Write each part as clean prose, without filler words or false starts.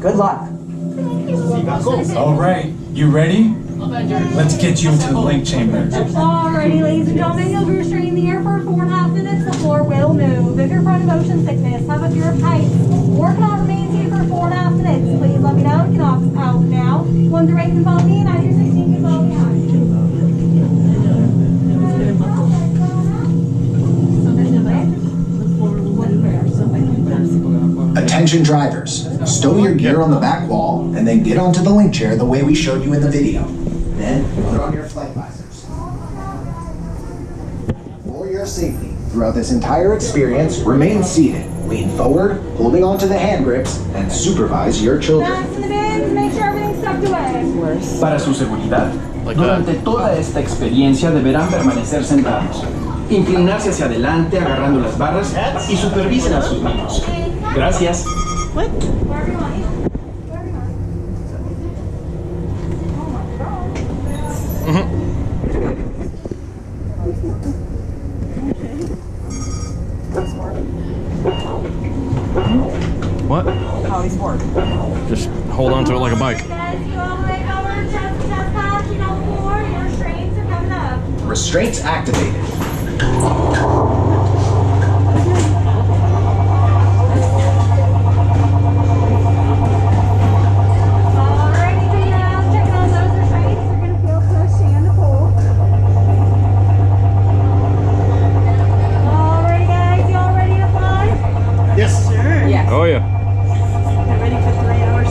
Good luck. All right, you ready? Let's get you into the link chamber. Alrighty, ladies and gentlemen, you'll be restrained in the air for 4.5 minutes. The floor will move. If you're prone to motion sickness, have a fear of heights, or cannot remain seated for 4.5 minutes, please let me know. You can opt out now. 1 through 8 can follow me, 9 through 16 can follow behind. Attention drivers, stow your gear on the back wall and then get onto the link chair the way we showed you in the video. Then put on your flight visors. For your safety, throughout this entire experience, remain seated, lean forward, holding onto the hand grips, and supervise your children. Back to the bins, make sure everything's tucked away. Para su seguridad, durante toda esta experiencia deberán permanecer sentados, inclinarse hacia adelante agarrando las barras y supervisen a sus niños. Gracias. What? How he's work. Just hold on to it like a bike. Restraints activated. Oh yeah. Get ready for 3 hours.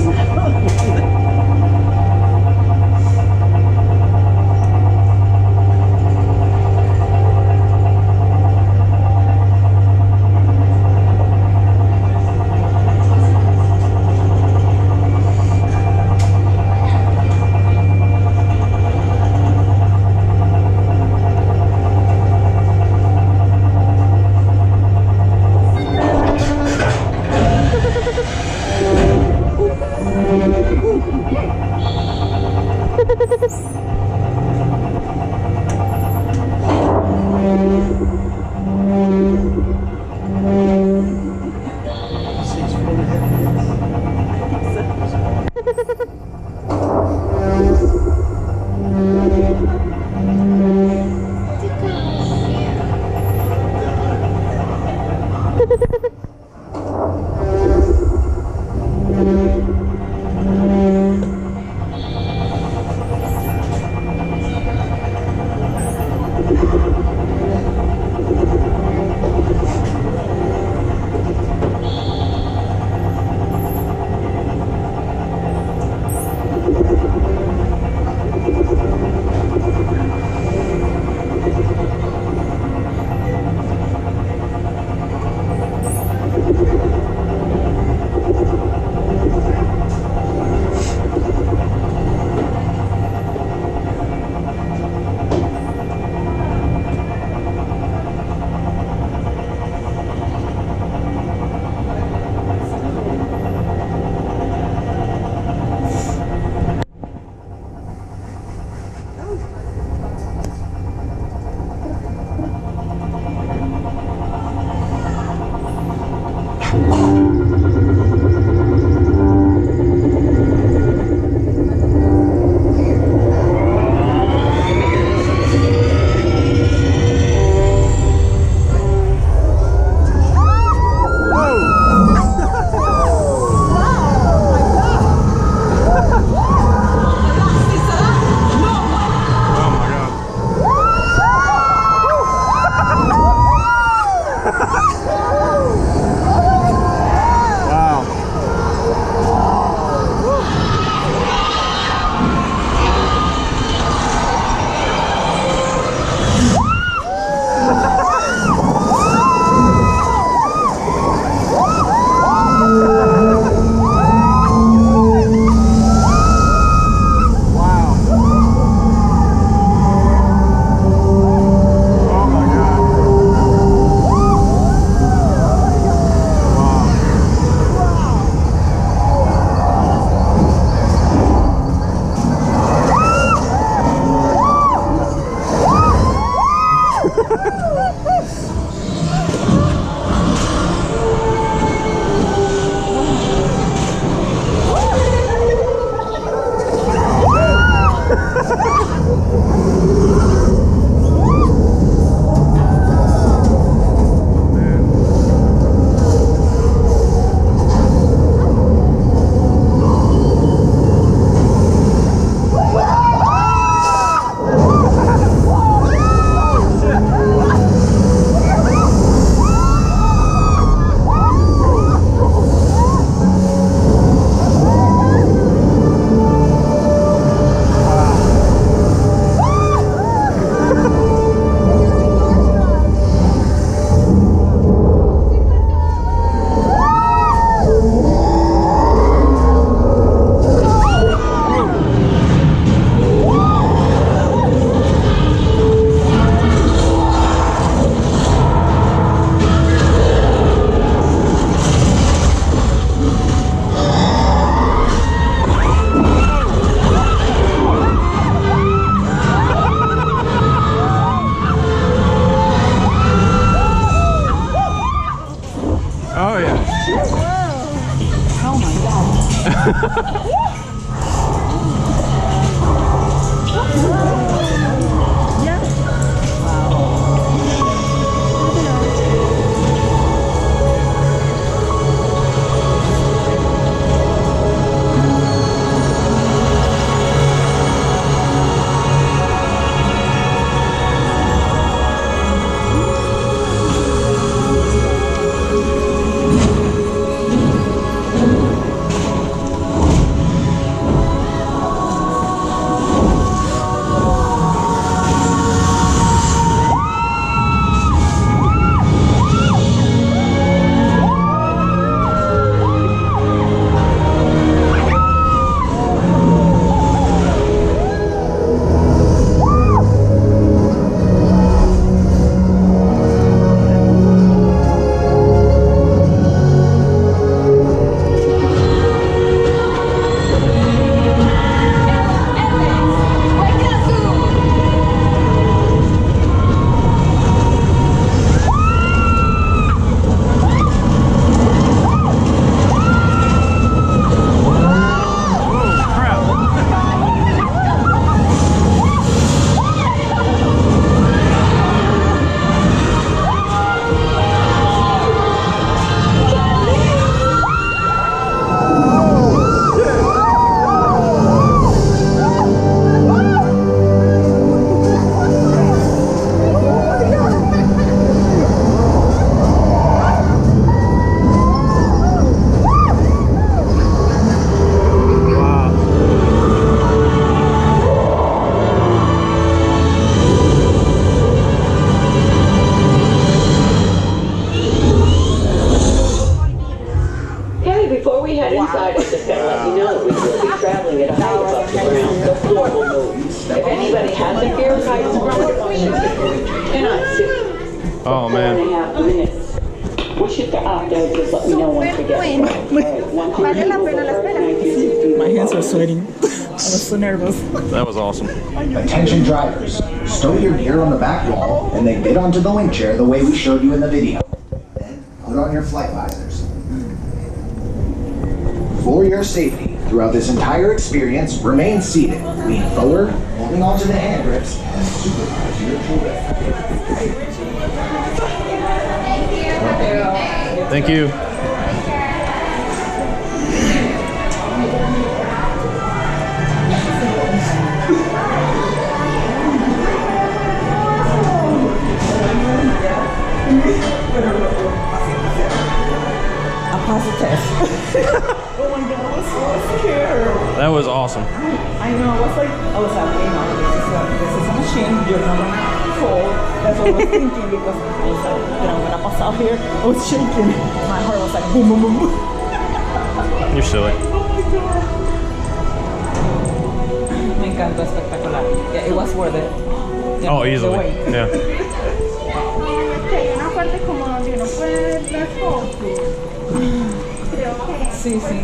Oh my god. Before we head inside, I'm just going to let you know that we will be traveling at a height above the ground. The floor will move. If anybody has a fear of heights, cannot sit. Oh, man. 4.5 minutes. Once you get out there, just let me know once we get My hands are sweating. I was so nervous. That was awesome. Attention drivers, stow your gear on the back wall and then get onto the link chair the way we showed you in the video. Then put on your flight visors. For your safety, throughout this entire experience, remain seated, lean forward, holding onto the hand grips, and supervise your children. Thank you. I passed the test. Oh my god, I was so scared. That was awesome. I know, I was like, this is a machine, you're not gonna fall. That's what I was thinking because I was like, I'm gonna pass out here. I was shaking. My heart was like boom, boom, boom, boom. You're silly. Me encantó, espectacular. Yeah, it was worth it. Yeah, Oh, easily. the wait. Yeah. Hay una parte como donde uno puede ver las fotos. Creo que Sí, sí.